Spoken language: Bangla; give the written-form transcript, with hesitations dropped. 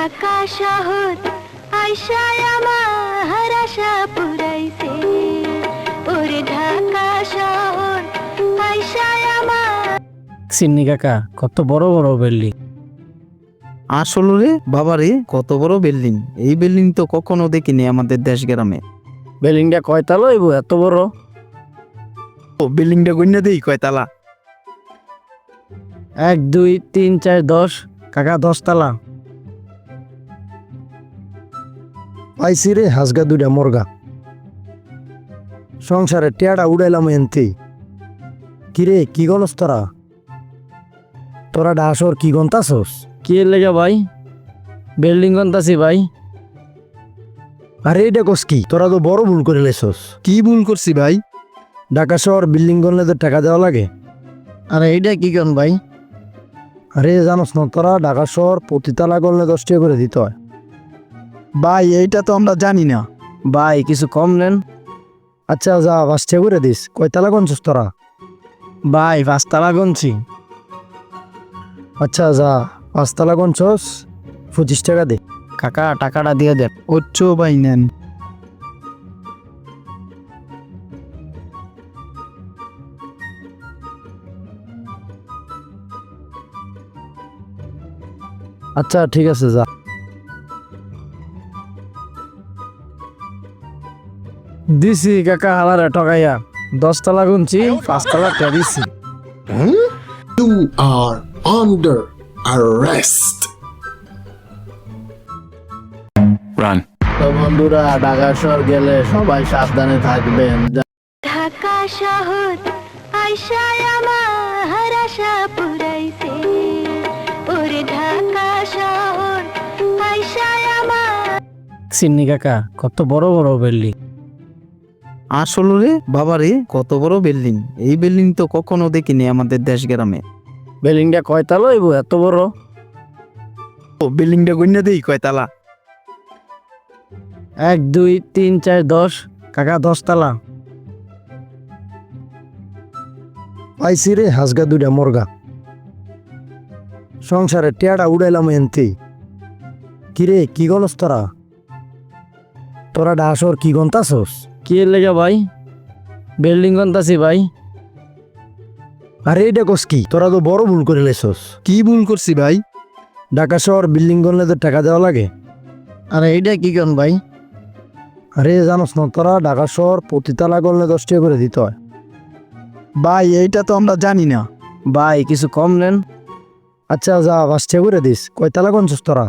ঢাকা শহর আইসায় আমার আশা পুরাইছে, ওরে ঢাকা শহর আইসায় আমার। সিন্নি কাকা কত বড় বড় বিল্ডিং। আসলে রে বাবা রে, কত বড় বিল্ডিং! এই বিল্ডিং তো কখনো দেখিনি আমাদের দেশ গ্রামে। বিল্ডিংটা কয়তালা হইব এত বড়? ও বিল্ডিংটা গইনা দেই কয়তালা? 1 2 3 4 10 কাকা 10 তালা। পাইছি রে হাজগা দুইটা মর্গা। সংসারে টেয়াটা উড়াইলাম এনতি। কিরে কি গলস তোরা? তোরা ডাসর কি গন্তাছস? কি লেগে ভাই? বিল্ডিং গন্তাছি ভাই। আরে এটা কস কি? তোরা তো বড় ভুল করে লেছস। কি ভুল করছি ভাই? ঢাকা শহর বিল্ডিং গনলে তো টাকা দেওয়া লাগে। আরে এইটা কি কোন ভাই? আরে জানোস না তোরা ঢাকা শহর প্রতিতলা গনলে 10 টাকা করে দিতে হয়। ভাই এইটা তো আমরা জানি না। ভাই কিছু কম নেন। আচ্ছা যা 5 টাকা করে দিস। কয়তালা গনছস তোরা? ভাই 5 তালা গনছি। আচ্ছা যা 5 তালা গনছস 25 টাকা দে। কাকা টাকাটা দিয়ে দেন। ওচ্চো ভাই নেন। আচ্ছা ঠিক আছে যা। দিছি কাকা হালারে ঠকাইয়া 10 তালা গুনছি 5 তালা টা দিছি। You are under arrest. Run. তো বন্ধুরা ঢাকা শহর গেলে সবাই সাবধানে থাকবেন। ঢাকা শহর আইসায় আমার আশা পুরাইছে, ওরে ঢাকা শহর আইসায় আমার। সিন্নি কাকা কত বড় বড় বিল্ডিং। আসলে রে বাবা রে, কত বড় বিল্ডিং! এই বিল্ডিং তো কখনো দেখিনি আমাদের দেশ গ্রামে। বিল্ডিংটা কয়তালা হইব এত বড়? ও বিল্ডিংটা গইনা দেই কয়তালা? 1 2 3 4 10 কাকা 10 তালা। পাইছি রে হাজগা দুইটা মর্গা। সংসারে টেয়াটা উড়াইলাম এনতি। কিরে কি গলস তোরা? তোরা ডাসর কি গন্তাছস? কি লেগে ভাই? বিল্ডিং গন্তাছি ভাই। আরে এটা কস কি? তোরা তো বড় ভুল করে লেছস। কি ভুল করছি ভাই? ঢাকা শহর বিল্ডিং গনলে তো টাকা দেওয়া লাগে। আরে এইটা কি কোন ভাই? আরে জানোস না তোরা ঢাকা শহর প্রতিতলা গনলে 10 টাকা করে দিতে হয়। ভাই এইটা তো আমরা জানি না। ভাই কিছু কম নেন। আচ্ছা যা 5 টাকা করে দিস। কয়তালা গনছস তোরা?